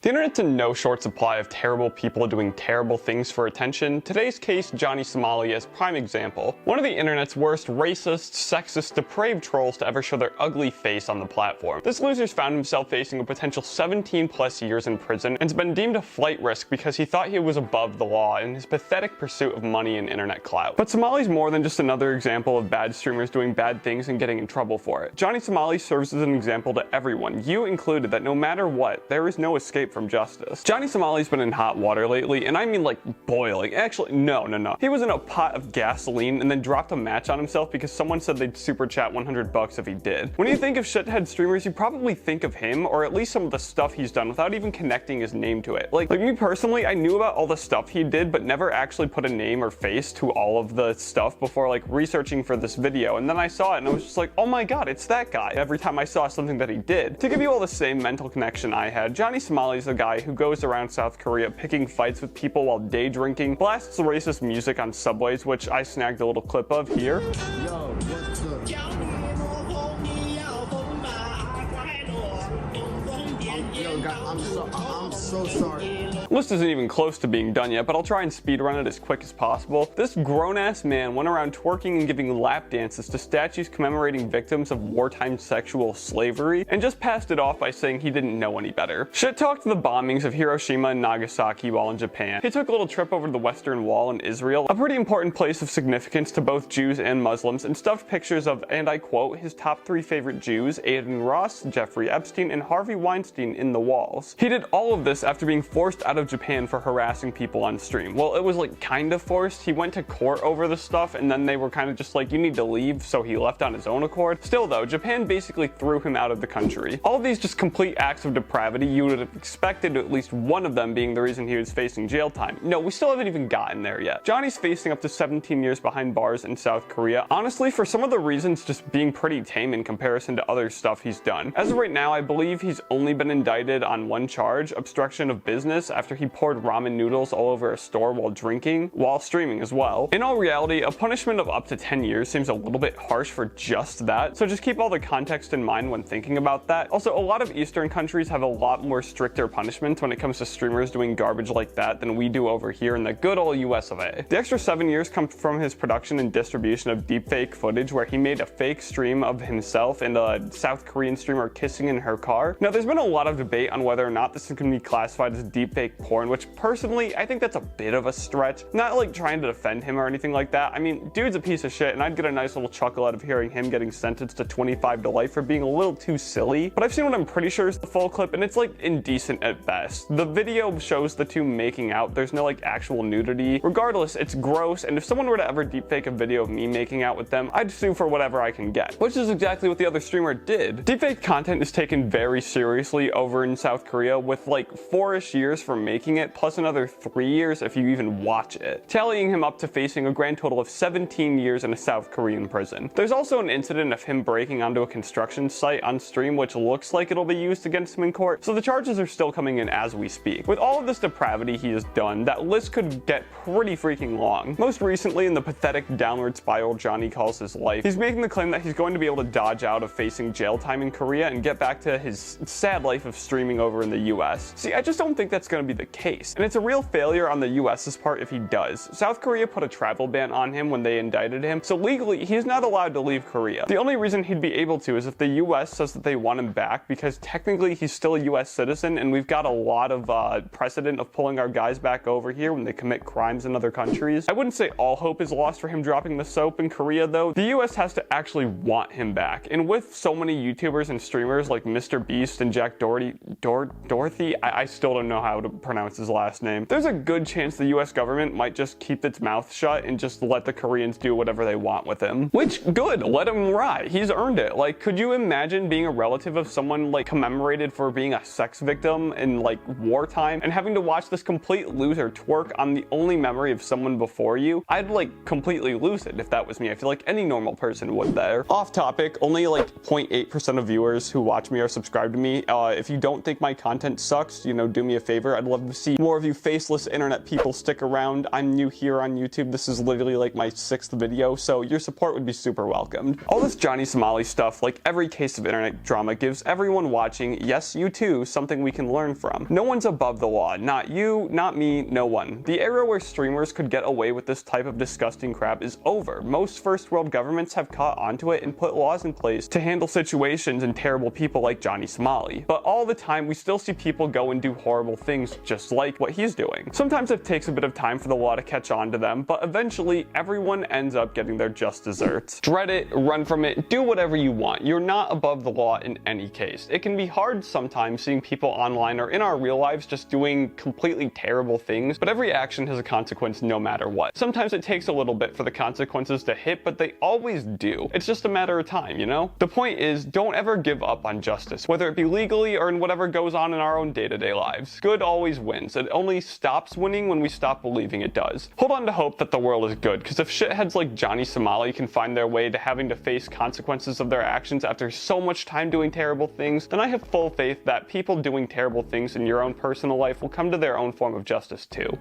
The internet's in no short supply of terrible people doing terrible things for attention. Today's case, Johnny Somali, is prime example. One of the internet's worst racist, sexist, depraved trolls to ever show their ugly face on the platform. This loser's found himself facing a potential 17 plus years in prison and has been deemed a flight risk because he thought he was above the law in his pathetic pursuit of money and internet clout. But Somali's more than just another example of bad streamers doing bad things and getting in trouble for it. Johnny Somali serves as an example to everyone, you included, that no matter what, there is no escape from justice. Johnny Somali's been in hot water lately, and I mean like boiling. Actually, no. He was in a pot of gasoline and then dropped a match on himself because someone said they'd super chat $100 if he did. When you think of shithead streamers, you probably think of him, or at least some of the stuff he's done without even connecting his name to it. Like me personally, I knew about all the stuff he did, but never actually put a name or face to all of the stuff before like researching for this video. And then I saw it and I was just like, oh my god, it's that guy. Every time I saw something that he did. To give you all the same mental connection I had, Johnny Somali is a guy who goes around South Korea picking fights with people while day drinking, blasts racist music on subways, which I snagged a little clip of here. Yo, what's up? Yo, God, I'm so sorry. The list isn't even close to being done yet, but I'll try and speedrun it as quick as possible. This grown-ass man went around twerking and giving lap dances to statues commemorating victims of wartime sexual slavery, and just passed it off by saying he didn't know any better. Shit-talked the bombings of Hiroshima and Nagasaki while in Japan. He took a little trip over the Western Wall in Israel, a pretty important place of significance to both Jews and Muslims, and stuffed pictures of, and I quote, his top 3 favorite Jews, Aiden Ross, Jeffrey Epstein, and Harvey Weinstein in the walls. He did all of this after being forced out of Japan for harassing people on stream. Well, it was like kind of forced. He went to court over the stuff and then they were kind of just like, you need to leave, so he left on his own accord. Still though, Japan basically threw him out of the country. All of these just complete acts of depravity, you would have expected at least one of them being the reason he was facing jail time. No, we still haven't even gotten there yet. Johnny's facing up to 17 years behind bars in South Korea. Honestly, for some of the reasons just being pretty tame in comparison to other stuff he's done. As of right now, I believe he's only been indicted on one charge, obstruction of business, after he poured ramen noodles all over a store while streaming as well. In all reality, a punishment of up to 10 years seems a little bit harsh for just that, so just keep all the context in mind when thinking about that. Also, a lot of Eastern countries have a lot more stricter punishments when it comes to streamers doing garbage like that than we do over here in the good old US of A. The extra 7 years come from his production and distribution of deepfake footage where he made a fake stream of himself and a South Korean streamer kissing in her car. Now, there's been a lot of debate on whether or not this can be classified as deepfake porn, which personally, I think that's a bit of a stretch. Not like trying to defend him or anything like that. I mean, dude's a piece of shit, and I'd get a nice little chuckle out of hearing him getting sentenced to 25 to life for being a little too silly. But I've seen what I'm pretty sure is the full clip, and it's like indecent at best. The video shows the two making out. There's no like actual nudity. Regardless, it's gross, and if someone were to ever deepfake a video of me making out with them, I'd sue for whatever I can get. Which is exactly what the other streamer did. Deepfake content is taken very seriously over in South Korea, with like 4-ish years for making it, plus another 3 years if you even watch it, tallying him up to facing a grand total of 17 years in a South Korean prison. There's also an incident of him breaking onto a construction site on stream, which looks like it'll be used against him in court, so the charges are still coming in as we speak. With all of this depravity he has done, that list could get pretty freaking long. Most recently, in the pathetic downward spiral Johnny calls his life, he's making the claim that he's going to be able to dodge out of facing jail time in Korea and get back to his sad life of streaming over in the US. See, I just don't think that's going to be the case, and it's a real failure on the US's part if he does. South Korea put a travel ban on him when they indicted him, so legally he's not allowed to leave Korea. The only reason he'd be able to is if the US says that they want him back, because technically he's still a US citizen and we've got a lot of precedent of pulling our guys back over here when they commit crimes in other countries. I wouldn't say all hope is lost for him dropping the soap in Korea though. The US has to actually want him back, and with so many YouTubers and streamers like Mr. Beast and Jack Dorothy, I still don't know how to pronounce his last name. There's a good chance the US government might just keep its mouth shut and just let the Koreans do whatever they want with him. Which, good, let him ride. He's earned it. Like, could you imagine being a relative of someone like commemorated for being a sex victim in like wartime and having to watch this complete loser twerk on the only memory of someone before you? I'd like completely lose it if that was me. I feel like any normal person would there. Off topic, only like 0.8% of viewers who watch me are subscribed to me. If you don't think my my content sucks, you know, do me a favor. I'd love to see more of you faceless internet people stick around. I'm new here on YouTube. This is literally like my 6th video, so your support would be super welcomed. All this Johnny Somali stuff, like every case of internet drama, gives everyone watching, yes, you too, something we can learn from. No one's above the law. Not you, not me, no one. The era where streamers could get away with this type of disgusting crap is over. Most first world governments have caught onto it and put laws in place to handle situations and terrible people like Johnny Somali. But all the time, we still see people go and do horrible things just like what he's doing. Sometimes it takes a bit of time for the law to catch on to them, but eventually everyone ends up getting their just desserts. Dread it, run from it, do whatever you want. You're not above the law in any case. It can be hard sometimes seeing people online or in our real lives just doing completely terrible things, but every action has a consequence no matter what. Sometimes it takes a little bit for the consequences to hit, but they always do. It's just a matter of time, you know? The point is, don't ever give up on justice, whether it be legally or in whatever goes on in our own day-to-day lives. Good always wins. It only stops winning when we stop believing it does. Hold on to hope that the world is good, because if shitheads like Johnny Somali can find their way to having to face consequences of their actions after so much time doing terrible things, then I have full faith that people doing terrible things in your own personal life will come to their own form of justice too.